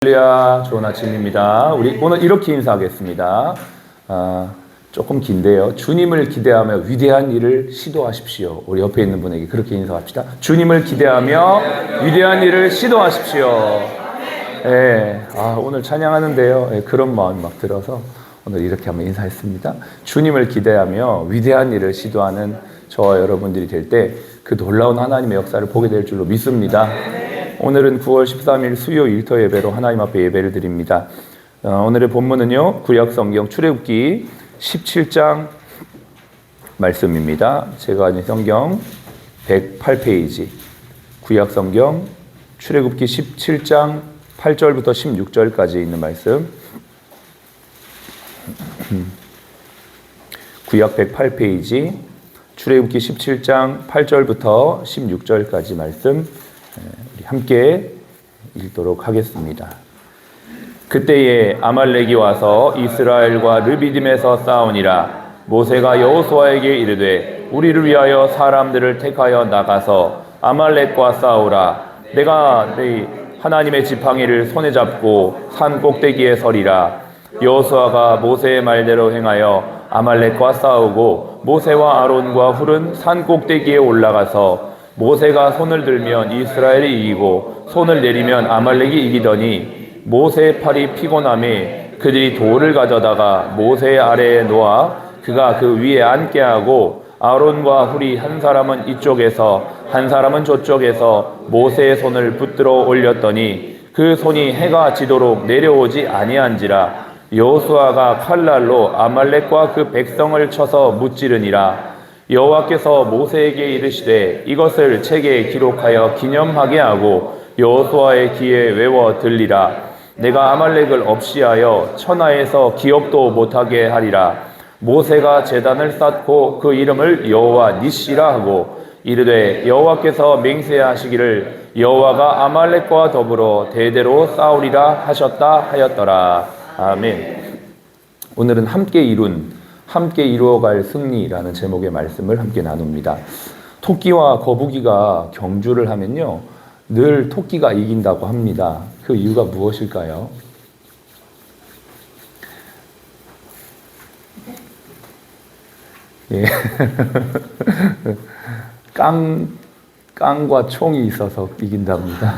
할렐루야, 좋은 아침입니다. 우리 오늘 이렇게 인사하겠습니다. 조금 긴데요. 주님을 기대하며 위대한 일을 시도하십시오. 우리 옆에 있는 분에게 그렇게 인사합시다. 주님을 기대하며 위대한 일을 시도하십시오. 예, 오늘 찬양하는데요. 예, 그런 마음이 막 들어서 오늘 이렇게 한번 인사했습니다. 주님을 기대하며 위대한 일을 시도하는 저와 여러분들이 될 때 그 놀라운 하나님의 역사를 보게 될 줄로 믿습니다. 오늘은 9월 13일 수요 일터 예배로 하나님 앞에 예배를 드립니다. 오늘의 본문은요, 구약 성경 출애굽기 17장 말씀입니다. 제가 가진 성경 108페이지 구약 성경 출애굽기 17장 8절부터 16절까지 있는 말씀. 구약 108페이지 출애굽기 17장 8절부터 16절까지 말씀 우리 함께 읽도록 하겠습니다. 그때에 아말렉이 와서 이스라엘과 르비딤에서 싸우니라. 모세가 여호수아에게 이르되 우리를 위하여 사람들을 택하여 나가서 아말렉과 싸우라. 내가 네 하나님의 지팡이를 손에 잡고 산 꼭대기에 서리라. 여호수아가 모세의 말대로 행하여 아말렉과 싸우고 모세와 아론과 훌은 산 꼭대기에 올라가서 모세가 손을 들면 이스라엘이 이기고 손을 내리면 아말렉이 이기더니 모세의 팔이 피곤함에 그들이 돌을 가져다가 모세 아래에 놓아 그가 그 위에 앉게 하고 아론과 훌이 한 사람은 이쪽에서 한 사람은 저쪽에서 모세의 손을 붙들어 올렸더니 그 손이 해가 지도록 내려오지 아니한지라. 여호수아가 칼날로 아말렉과 그 백성을 쳐서 무찌르니라. 여호와께서 모세에게 이르시되 이것을 책에 기록하여 기념하게 하고 여호수아의 귀에 외워 들리라. 내가 아말렉을 없이하여 천하에서 기억도 못하게 하리라. 모세가 제단을 쌓고 그 이름을 여호와 니시라 하고 이르되 여호와께서 맹세하시기를 여호와가 아말렉과 더불어 대대로 싸우리라 하셨다 하였더라. 아멘. 오늘은 함께 이루어갈 승리라는 제목의 말씀을 함께 나눕니다. 토끼와 거북이가 경주를 하면요, 늘 토끼가 이긴다고 합니다. 그 이유가 무엇일까요? 예. 깡과 총이 있어서 이긴답니다.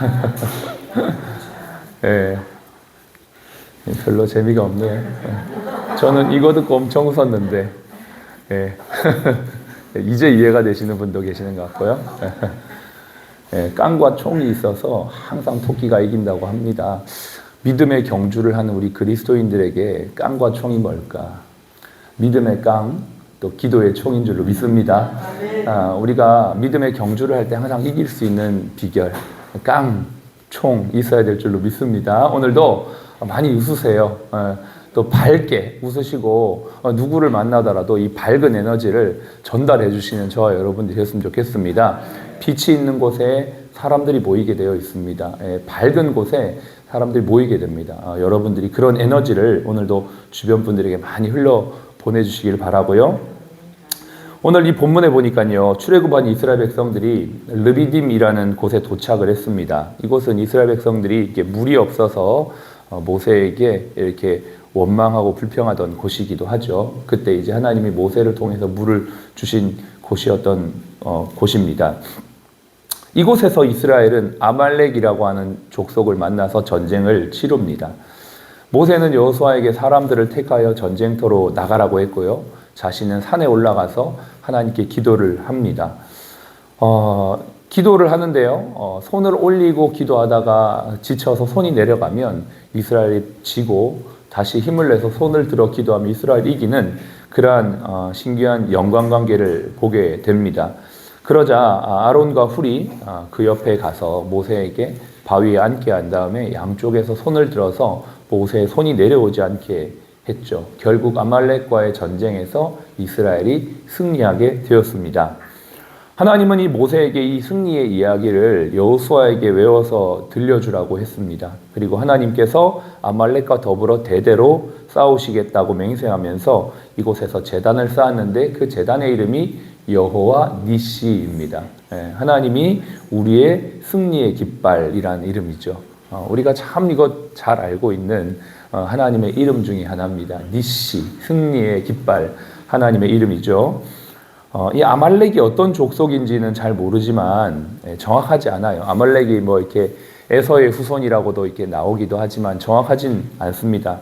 예. 별로 재미가 없네요. 저는 이거 듣고 엄청 웃었는데, 예. 이제 이해가 되시는 분도 계시는 것 같고요. 예. 깡과 총이 있어서 항상 토끼가 이긴다고 합니다. 믿음의 경주를 하는 우리 그리스도인들에게 깡과 총이 뭘까? 믿음의 깡, 또 기도의 총인 줄로 믿습니다. 우리가 믿음의 경주를 할 때 항상 이길 수 있는 비결, 깡, 총 있어야 될 줄로 믿습니다. 오늘도 많이 웃으세요. 또 밝게 웃으시고 누구를 만나더라도 이 밝은 에너지를 전달해 주시는 저와 여러분들이 되었으면 좋겠습니다. 빛이 있는 곳에 사람들이 모이게 되어 있습니다. 밝은 곳에 사람들이 모이게 됩니다. 여러분들이 그런 에너지를 오늘도 주변 분들에게 많이 흘러 보내주시길 바라고요. 오늘 이 본문에 보니까요, 출애굽한 이스라엘 백성들이 르비딤이라는 곳에 도착을 했습니다. 이곳은 이스라엘 백성들이 이렇게 물이 없어서 모세에게 이렇게 원망하고 불평하던 곳이기도 하죠. 그때 이제 하나님이 모세를 통해서 물을 주신 곳이었던 곳입니다. 이곳에서 이스라엘은 아말렉이라고 하는 족속을 만나서 전쟁을 치릅니다. 모세는 여호수아에게 사람들을 택하여 전쟁터로 나가라고 했고요. 자신은 산에 올라가서 하나님께 기도를 합니다. 기도를 하는데요, 손을 올리고 기도하다가 지쳐서 손이 내려가면 이스라엘이 지고 다시 힘을 내서 손을 들어 기도하면 이스라엘이 이기는 그러한 신기한 연관관계를 보게 됩니다. 그러자 아론과 훌이 그 옆에 가서 모세에게 바위에 앉게 한 다음에 양쪽에서 손을 들어서 모세의 손이 내려오지 않게 했죠. 결국 아말렉과의 전쟁에서 이스라엘이 승리하게 되었습니다. 하나님은 이 모세에게 이 승리의 이야기를 여호수아에게 외워서 들려주라고 했습니다. 그리고 하나님께서 아말렉과 더불어 대대로 싸우시겠다고 맹세하면서 이곳에서 제단을 쌓았는데 그 제단의 이름이 여호와 니시입니다. 하나님이 우리의 승리의 깃발이라는 이름이죠. 우리가 참 이거 잘 알고 있는 하나님의 이름 중에 하나입니다. 니시, 승리의 깃발, 하나님의 이름이죠. 이 아말렉이 어떤 족속인지는 잘 모르지만 정확하지 않아요. 아말렉이 뭐 이렇게 에서의 후손이라고도 이렇게 나오기도 하지만 정확하진 않습니다.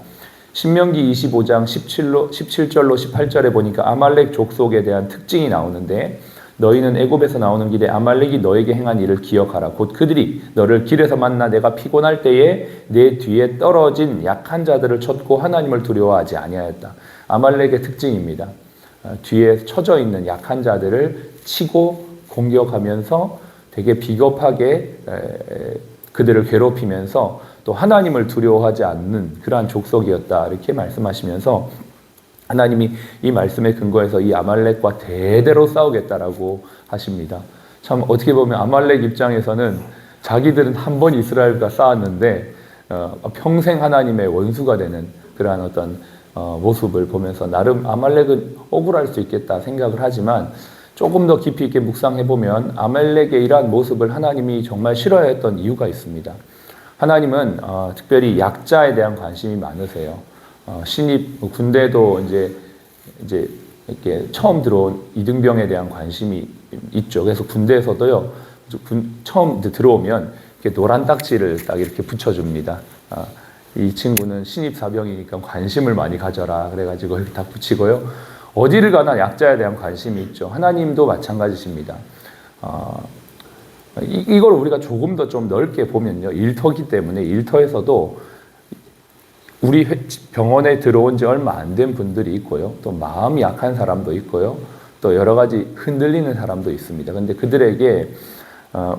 신명기 25장 17절로 18절에 보니까 아말렉 족속에 대한 특징이 나오는데, 너희는 애굽에서 나오는 길에 아말렉이 너에게 행한 일을 기억하라. 곧 그들이 너를 길에서 만나 내가 피곤할 때에 내 뒤에 떨어진 약한 자들을 쳤고 하나님을 두려워하지 아니하였다. 아말렉의 특징입니다. 뒤에 처져 있는 약한 자들을 치고 공격하면서 되게 비겁하게 그들을 괴롭히면서 또 하나님을 두려워하지 않는 그러한 족속이었다, 이렇게 말씀하시면서 하나님이 이 말씀에 근거해서 이 아말렉과 대대로 싸우겠다라고 하십니다. 참 어떻게 보면 아말렉 입장에서는 자기들은 한 번 이스라엘과 싸웠는데 평생 하나님의 원수가 되는 그러한 어떤 모습을 보면서 나름 아말렉은 억울할 수 있겠다 생각을 하지만, 조금 더 깊이 있게 묵상해보면 아말렉의 이러한 모습을 하나님이 정말 싫어했던 이유가 있습니다. 하나님은 특별히 약자에 대한 관심이 많으세요. 신입 군대도 이제 이렇게 처음 들어온 이등병에 대한 관심이 있죠. 그래서 군대에서도요, 처음 들어오면 이렇게 노란 딱지를 딱 이렇게 붙여줍니다. 이 친구는 신입 사병이니까 관심을 많이 가져라. 그래가지고 이렇게 딱 붙이고요. 어디를 가나 약자에 대한 관심이 있죠. 하나님도 마찬가지십니다. 이걸 우리가 조금 더 좀 넓게 보면요, 일터기 때문에 일터에서도 우리 병원에 들어온 지 얼마 안 된 분들이 있고요. 또 마음이 약한 사람도 있고요. 또 여러 가지 흔들리는 사람도 있습니다. 근데 그들에게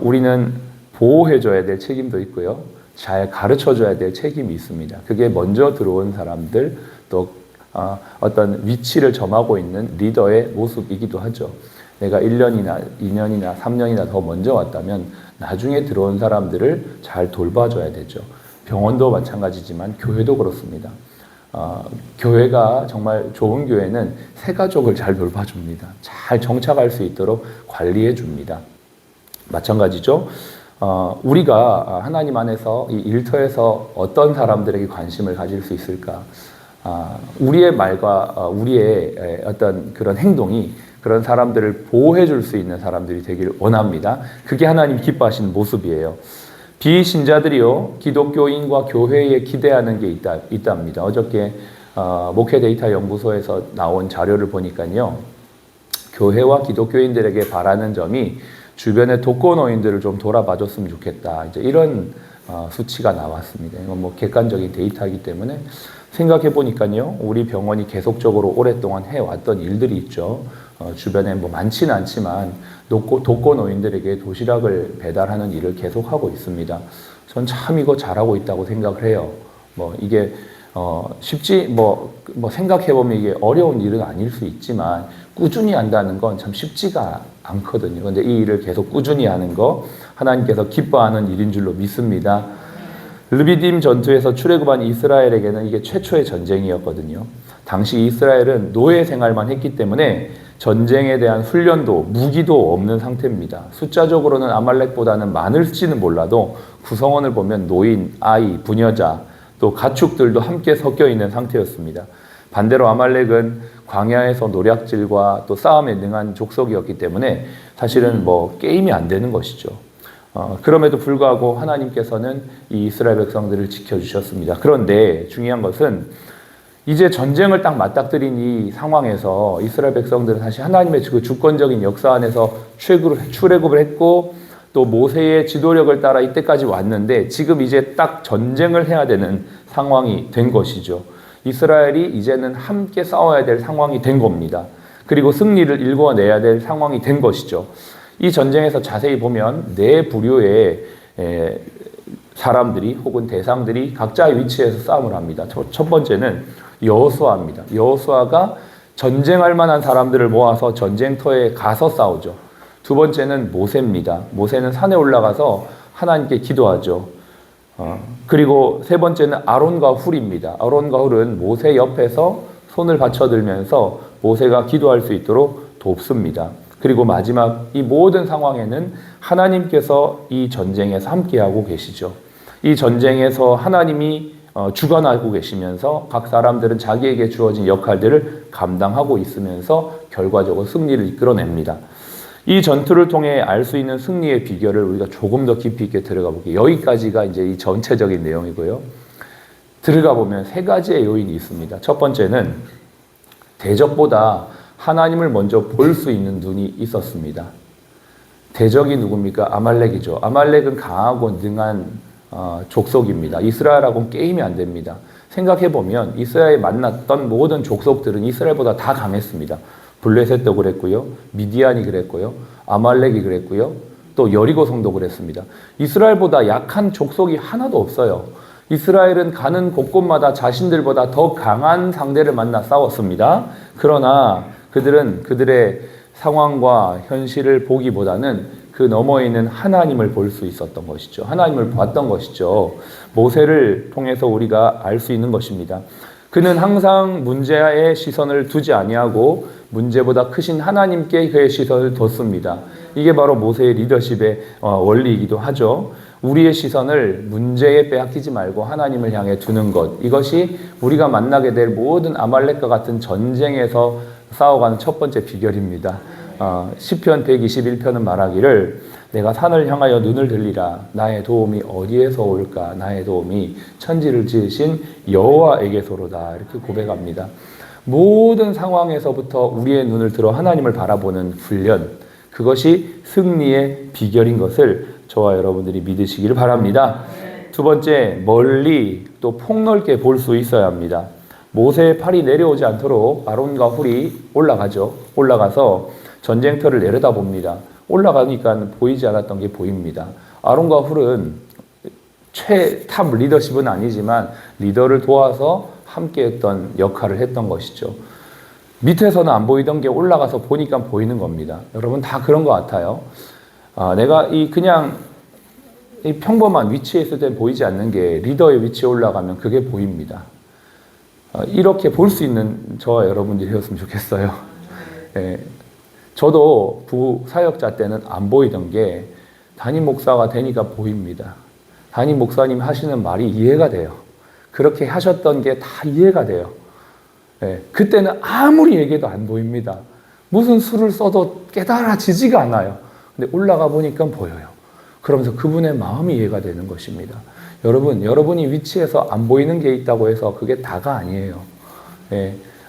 우리는 보호해줘야 될 책임도 있고요. 잘 가르쳐줘야 될 책임이 있습니다. 그게 먼저 들어온 사람들, 또 어떤 위치를 점하고 있는 리더의 모습이기도 하죠. 내가 1년이나 2년이나 3년이나 더 먼저 왔다면 나중에 들어온 사람들을 잘 돌봐줘야 되죠. 병원도 마찬가지지만 교회도 그렇습니다. 교회가 정말 좋은 교회는 새 가족을 잘 돌봐줍니다. 잘 정착할 수 있도록 관리해 줍니다. 마찬가지죠. 우리가 하나님 안에서 이 일터에서 어떤 사람들에게 관심을 가질 수 있을까? 우리의 말과 우리의 어떤 그런 행동이 그런 사람들을 보호해 줄 수 있는 사람들이 되기를 원합니다. 그게 하나님 기뻐하시는 모습이에요. 비신자들이요, 기독교인과 교회에 기대하는 게 있답니다. 어저께 목회 데이터 연구소에서 나온 자료를 보니까요, 교회와 기독교인들에게 바라는 점이 주변의 독거노인들을 좀 돌아봐줬으면 좋겠다, 이제 이런 수치가 나왔습니다. 이건 뭐 객관적인 데이터이기 때문에 생각해 보니까요, 우리 병원이 계속적으로 오랫동안 해왔던 일들이 있죠. 주변에 뭐 많지는 않지만 독거노인들에게 도시락을 배달하는 일을 계속하고 있습니다. 전 참 이거 잘하고 있다고 생각을 해요. 뭐 이게 쉽지 뭐 생각해 보면 이게 어려운 일은 아닐 수 있지만 꾸준히 한다는 건 참 쉽지가 않거든요. 근데 이 일을 계속 꾸준히 하는 거 하나님께서 기뻐하는 일인 줄로 믿습니다. 르비딤 전투에서 출애굽한 이스라엘에게는 이게 최초의 전쟁이었거든요. 당시 이스라엘은 노예 생활만 했기 때문에 전쟁에 대한 훈련도 무기도 없는 상태입니다. 숫자적으로는 아말렉보다는 많을지는 몰라도 구성원을 보면 노인, 아이, 부녀자, 또 가축들도 함께 섞여 있는 상태였습니다. 반대로 아말렉은 광야에서 노략질과 또 싸움에 능한 족속이었기 때문에 사실은 뭐 게임이 안 되는 것이죠. 그럼에도 불구하고 하나님께서는 이 이스라엘 백성들을 지켜주셨습니다. 그런데 중요한 것은 이제 전쟁을 딱 맞닥뜨린 이 상황에서 이스라엘 백성들은 다시 하나님의 그 주권적인 역사 안에서 출애굽을 했고, 또 모세의 지도력을 따라 이때까지 왔는데 지금 이제 딱 전쟁을 해야 되는 상황이 된 것이죠. 이스라엘이 이제는 함께 싸워야 될 상황이 된 겁니다. 그리고 승리를 일궈내야 될 상황이 된 것이죠. 이 전쟁에서 자세히 보면 네 부류의 사람들이 혹은 대상들이 각자의 위치에서 싸움을 합니다. 첫 번째는 여호수아입니다. 여호수아가 전쟁할 만한 사람들을 모아서 전쟁터에 가서 싸우죠. 두 번째는 모세입니다. 모세는 산에 올라가서 하나님께 기도하죠. 그리고 세 번째는 아론과 훌입니다. 아론과 훌은 모세 옆에서 손을 받쳐들면서 모세가 기도할 수 있도록 돕습니다. 그리고 마지막 이 모든 상황에는 하나님께서 이 전쟁에서 함께하고 계시죠. 이 전쟁에서 하나님이 주관하고 계시면서 각 사람들은 자기에게 주어진 역할들을 감당하고 있으면서 결과적으로 승리를 이끌어냅니다. 이 전투를 통해 알 수 있는 승리의 비결을 우리가 조금 더 깊이 있게 들어가 볼게요. 여기까지가 이제 이 전체적인 내용이고요. 들어가 보면 세 가지의 요인이 있습니다. 첫 번째는 대적보다 하나님을 먼저 볼 수 있는 눈이 있었습니다. 대적이 누굽니까? 아말렉이죠. 아말렉은 강하고 능한 족속입니다. 이스라엘하고는 게임이 안 됩니다. 생각해보면 이스라엘에 만났던 모든 족속들은 이스라엘보다 다 강했습니다. 블레셋도 그랬고요. 미디안이 그랬고요. 아말렉이 그랬고요. 또 여리고성도 그랬습니다. 이스라엘보다 약한 족속이 하나도 없어요. 이스라엘은 가는 곳곳마다 자신들보다 더 강한 상대를 만나 싸웠습니다. 그러나 그들은 그들의 상황과 현실을 보기보다는 그 너머에 있는 하나님을 볼 수 있었던 것이죠. 하나님을 봤던 것이죠. 모세를 통해서 우리가 알 수 있는 것입니다. 그는 항상 문제에 시선을 두지 아니하고 문제보다 크신 하나님께 그의 시선을 뒀습니다. 이게 바로 모세의 리더십의 원리이기도 하죠. 우리의 시선을 문제에 빼앗기지 말고 하나님을 향해 두는 것. 이것이 우리가 만나게 될 모든 아말렉과 같은 전쟁에서 싸워가는 첫 번째 비결입니다. 시편 121편은 말하기를 내가 산을 향하여 눈을 들리라. 나의 도움이 어디에서 올까? 나의 도움이 천지를 지으신 여호와에게서로다. 이렇게 고백합니다. 모든 상황에서부터 우리의 눈을 들어 하나님을 바라보는 훈련. 그것이 승리의 비결인 것을 저와 여러분들이 믿으시기를 바랍니다. 두 번째, 멀리 또 폭넓게 볼 수 있어야 합니다. 모세의 팔이 내려오지 않도록 아론과 훌이 올라가죠. 올라가서 전쟁터를 내려다봅니다. 올라가니까 보이지 않았던 게 보입니다. 아론과 훌은 최탑 리더십은 아니지만 리더를 도와서 함께했던 역할을 했던 것이죠. 밑에서는 안 보이던 게 올라가서 보니까 보이는 겁니다. 여러분 다 그런 것 같아요. 내가 그냥 평범한 위치에 있을 땐 보이지 않는 게 리더의 위치에 올라가면 그게 보입니다. 이렇게 볼 수 있는 저와 여러분들이 되었으면 좋겠어요. 저도 부사역자 때는 안 보이던 게 담임 목사가 되니까 보입니다. 담임 목사님 하시는 말이 이해가 돼요. 그렇게 하셨던 게 다 이해가 돼요. 그때는 아무리 얘기해도 안 보입니다. 무슨 수를 써도 깨달아지지가 않아요. 근데 올라가 보니까 보여요. 그러면서 그분의 마음이 이해가 되는 것입니다. 여러분이 위치에서 안 보이는 게 있다고 해서 그게 다가 아니에요.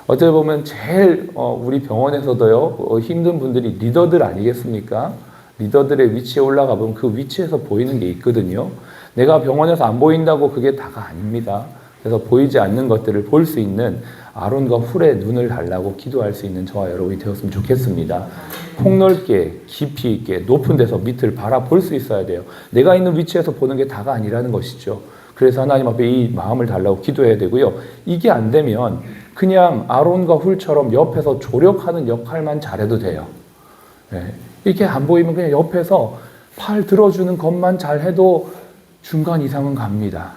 어떻게 보면 제일 우리 병원에서도요 힘든 분들이 리더들 아니겠습니까? 리더들의 위치에 올라가 보면 그 위치에서 보이는 게 있거든요. 내가 병원에서 안 보인다고 그게 다가 아닙니다. 그래서 보이지 않는 것들을 볼 수 있는 아론과 훌의 눈을 달라고 기도할 수 있는 저와 여러분이 되었으면 좋겠습니다. 폭넓게 깊이 있게 높은 데서 밑을 바라볼 수 있어야 돼요. 내가 있는 위치에서 보는 게 다가 아니라는 것이죠. 그래서 하나님 앞에 이 마음을 달라고 기도해야 되고요. 이게 안 되면 그냥 아론과 훌처럼 옆에서 조력하는 역할만 잘해도 돼요. 이렇게 안 보이면 그냥 옆에서 팔 들어주는 것만 잘해도 중간 이상은 갑니다.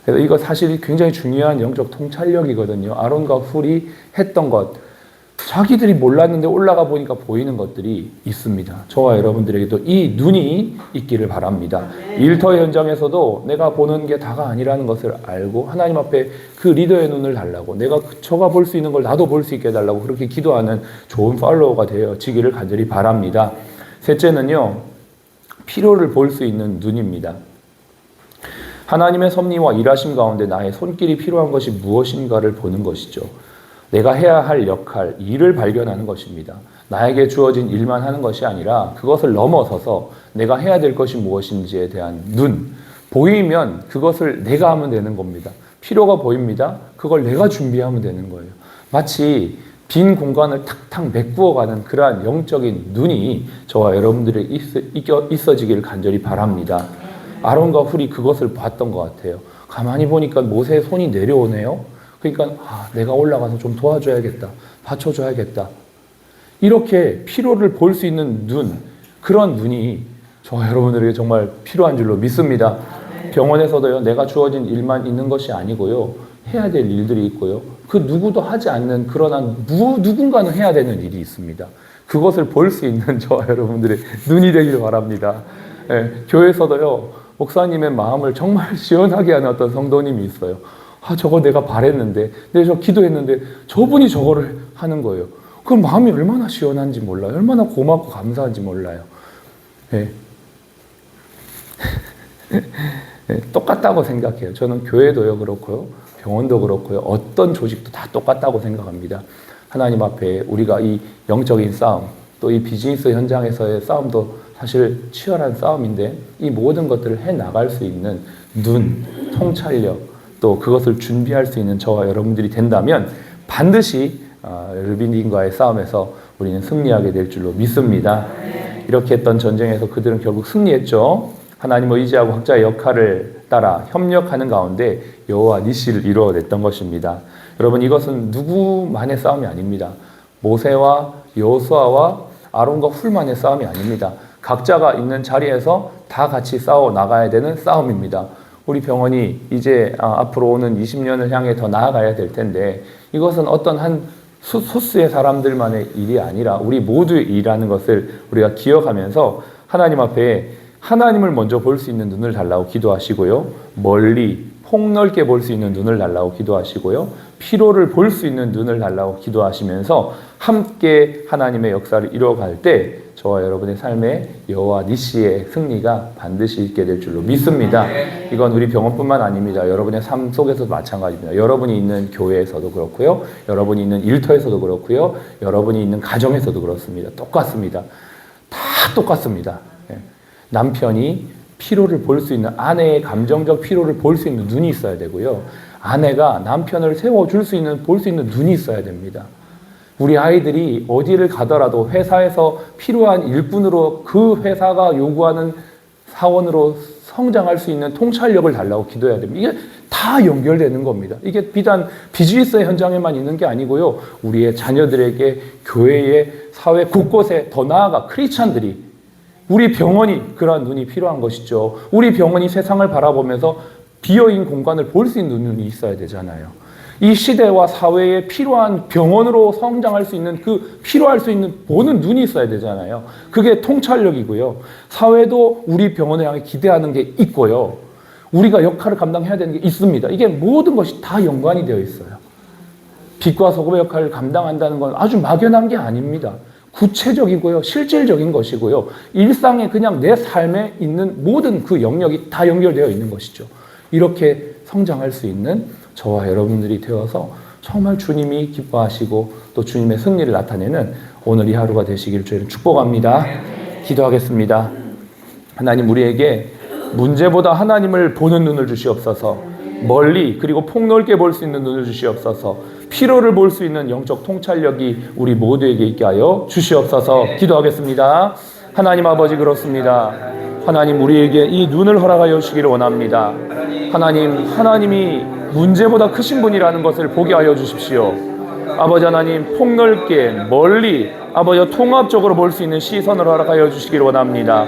그래서 이거 사실 굉장히 중요한 영적 통찰력이거든요. 아론과 훌이 했던 것, 자기들이 몰랐는데 올라가 보니까 보이는 것들이 있습니다. 저와 여러분들에게도 이 눈이 있기를 바랍니다. 일터 현장에서도 내가 보는 게 다가 아니라는 것을 알고 하나님 앞에 그 리더의 눈을 달라고, 내가 저가 볼 수 있는 걸 나도 볼 수 있게 해달라고 그렇게 기도하는 좋은 팔로워가 되어지기를 간절히 바랍니다. 셋째는요, 필요를 볼 수 있는 눈입니다. 하나님의 섭리와 일하심 가운데 나의 손길이 필요한 것이 무엇인가를 보는 것이죠. 내가 해야 할 역할, 일을 발견하는 것입니다. 나에게 주어진 일만 하는 것이 아니라 그것을 넘어서서 내가 해야 될 것이 무엇인지에 대한 눈, 보이면 그것을 내가 하면 되는 겁니다. 필요가 보입니다. 그걸 내가 준비하면 되는 거예요. 마치 빈 공간을 탁탁 메꾸어가는 그러한 영적인 눈이 저와 여러분들에게 있어지기를 간절히 바랍니다. 아론과 훌이 그것을 봤던 것 같아요. 가만히 보니까 모세의 손이 내려오네요. 그러니까 내가 올라가서 좀 도와줘야겠다. 받쳐줘야겠다. 이렇게 필요를 볼 수 있는 눈, 그런 눈이 저와 여러분들에게 정말 필요한 줄로 믿습니다. 병원에서도요, 내가 주어진 일만 있는 것이 아니고요, 해야 될 일들이 있고요, 그 누구도 하지 않는 그러나 누군가는 해야 되는 일이 있습니다. 그것을 볼 수 있는 저와 여러분들의 눈이 되기를 바랍니다. 교회에서도요, 목사님의 마음을 정말 시원하게 하는 어떤 성도님이 있어요. 저거 내가 바랬는데, 내가 저 기도했는데 저분이 저거를 하는 거예요. 그 마음이 얼마나 시원한지 몰라요. 얼마나 고맙고 감사한지 몰라요. 네. 네, 똑같다고 생각해요. 저는 교회도요 그렇고요, 병원도 그렇고요, 어떤 조직도 다 똑같다고 생각합니다. 하나님 앞에 우리가 이 영적인 싸움, 또 이 비즈니스 현장에서의 싸움도 사실 치열한 싸움인데, 이 모든 것들을 해나갈 수 있는 눈, 통찰력, 또 그것을 준비할 수 있는 저와 여러분들이 된다면 반드시 르비딘과의 싸움에서 우리는 승리하게 될 줄로 믿습니다. 이렇게 했던 전쟁에서 그들은 결국 승리했죠. 하나님을 의지하고 각자의 역할을 따라 협력하는 가운데 여호와 니시를 이루어냈던 것입니다. 여러분, 이것은 누구만의 싸움이 아닙니다. 모세와 여호수아와 아론과 훌만의 싸움이 아닙니다. 각자가 있는 자리에서 다 같이 싸워 나가야 되는 싸움입니다. 우리 병원이 이제 앞으로 오는 20년을 향해 더 나아가야 될 텐데, 이것은 어떤 한 소수의 사람들만의 일이 아니라 우리 모두의 일이라는 것을 우리가 기억하면서 하나님 앞에 하나님을 먼저 볼 수 있는 눈을 달라고 기도하시고요, 멀리 폭넓게 볼 수 있는 눈을 달라고 기도하시고요, 피로를 볼 수 있는 눈을 달라고 기도하시면서 함께 하나님의 역사를 이루어갈 때 저와 여러분의 삶에 여호와 니시의 승리가 반드시 있게 될 줄로 믿습니다. 이건 우리 병원뿐만 아닙니다. 여러분의 삶 속에서도 마찬가지입니다. 여러분이 있는 교회에서도 그렇고요, 여러분이 있는 일터에서도 그렇고요, 여러분이 있는 가정에서도 그렇습니다. 똑같습니다. 다 똑같습니다. 남편이 피로를 볼 수 있는, 아내의 감정적 피로를 볼 수 있는 눈이 있어야 되고요, 아내가 남편을 세워줄 수 있는, 볼 수 있는 눈이 있어야 됩니다. 우리 아이들이 어디를 가더라도 회사에서 필요한 일꾼으로, 그 회사가 요구하는 사원으로 성장할 수 있는 통찰력을 달라고 기도해야 됩니다. 이게 다 연결되는 겁니다. 이게 비단 비즈니스 현장에만 있는 게 아니고요, 우리의 자녀들에게, 교회에, 사회 곳곳에, 더 나아가 크리스찬들이, 우리 병원이 그러한 눈이 필요한 것이죠. 우리 병원이 세상을 바라보면서 비어있는 공간을 볼 수 있는 눈이 있어야 되잖아요. 이 시대와 사회에 필요한 병원으로 성장할 수 있는, 그 필요할 수 있는 보는 눈이 있어야 되잖아요. 그게 통찰력이고요. 사회도 우리 병원을 향해 기대하는 게 있고요, 우리가 역할을 감당해야 되는 게 있습니다. 이게 모든 것이 다 연관이 되어 있어요. 빛과 소금의 역할을 감당한다는 건 아주 막연한 게 아닙니다. 구체적이고요, 실질적인 것이고요, 일상에 그냥 내 삶에 있는 모든 그 영역이 다 연결되어 있는 것이죠. 이렇게 성장할 수 있는 저와 여러분들이 되어서 정말 주님이 기뻐하시고 또 주님의 승리를 나타내는 오늘 이 하루가 되시기를 저희는 축복합니다. 기도하겠습니다. 하나님, 우리에게 문제보다 하나님을 보는 눈을 주시옵소서. 멀리 그리고 폭넓게 볼 수 있는 눈을 주시옵소서. 피로를 볼 수 있는 영적 통찰력이 우리 모두에게 있게 하여 주시옵소서. 기도하겠습니다. 하나님 아버지, 그렇습니다. 하나님, 우리에게 이 눈을 허락하여 주시기를 원합니다. 하나님이 문제보다 크신 분이라는 것을 보게 하여 주십시오. 아버지 하나님, 폭넓게 멀리 아버지 통합적으로 볼 수 있는 시선을 허락하여 주시기를 원합니다.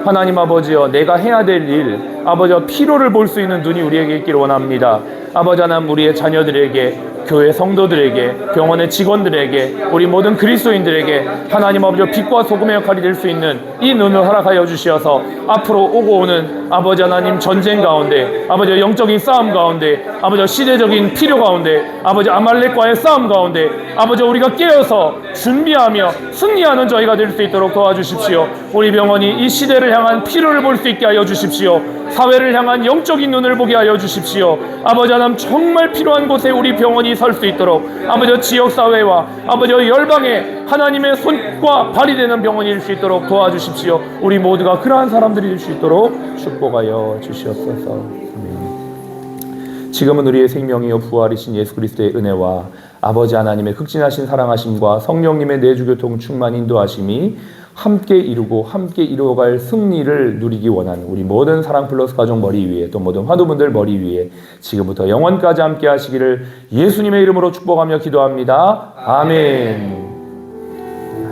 하나님 아버지여, 내가 해야 될 일, 아버지여, 피로를 볼 수 있는 눈이 우리에게 있기를 원합니다. 아버지 하나님, 우리의 자녀들에게, 교회 성도들에게, 병원의 직원들에게, 우리 모든 그리스도인들에게 하나님 아버지 빛과 소금의 역할이 될 수 있는 이 눈을 허락하여 주시어서 앞으로 오고 오는 아버지 하나님 전쟁 가운데, 아버지 영적인 싸움 가운데, 아버지 시대적인 필요 가운데, 아버지 아말렉과의 싸움 가운데, 아버지 우리가 깨어서 준비하며 승리하는 저희가 될 수 있도록 도와주십시오. 우리 병원이 이 시대를 향한 필요를 볼 수 있게 하여 주십시오. 사회를 향한 영적인 눈을 보게 하여 주십시오. 아버지 하나님, 정말 필요한 곳에 우리 병원이 설 수 있도록 아버지 지역사회와 아버지 열방에 하나님의 손과 발이 되는 병원이 될 수 있도록 도와주십시오. 우리 모두가 그러한 사람들이 될 수 있도록 축복하여 주시옵소서. 아멘. 지금은 우리의 생명이요 부활이신 예수 그리스도의 은혜와 아버지 하나님의 극진하신 사랑하심과 성령님의 내주교통 충만 인도하심이 함께 이루고 함께 이루어갈 승리를 누리기 원하는 우리 모든 사랑 플러스 가족 머리 위에, 또 모든 화두분들 머리 위에 지금부터 영원까지 함께 하시기를 예수님의 이름으로 축복하며 기도합니다. 아멘.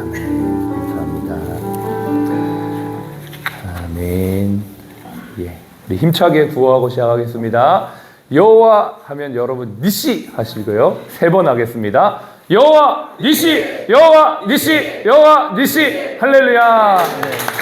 아멘. 감사합니다. 아멘. 예, 우리 힘차게 구호하고 시작하겠습니다. 여호와 하면 여러분 니시 하시고요, 3번 하겠습니다. 여호와 니시, 여호와 니시, 여호와 니시. 할렐루야. 네.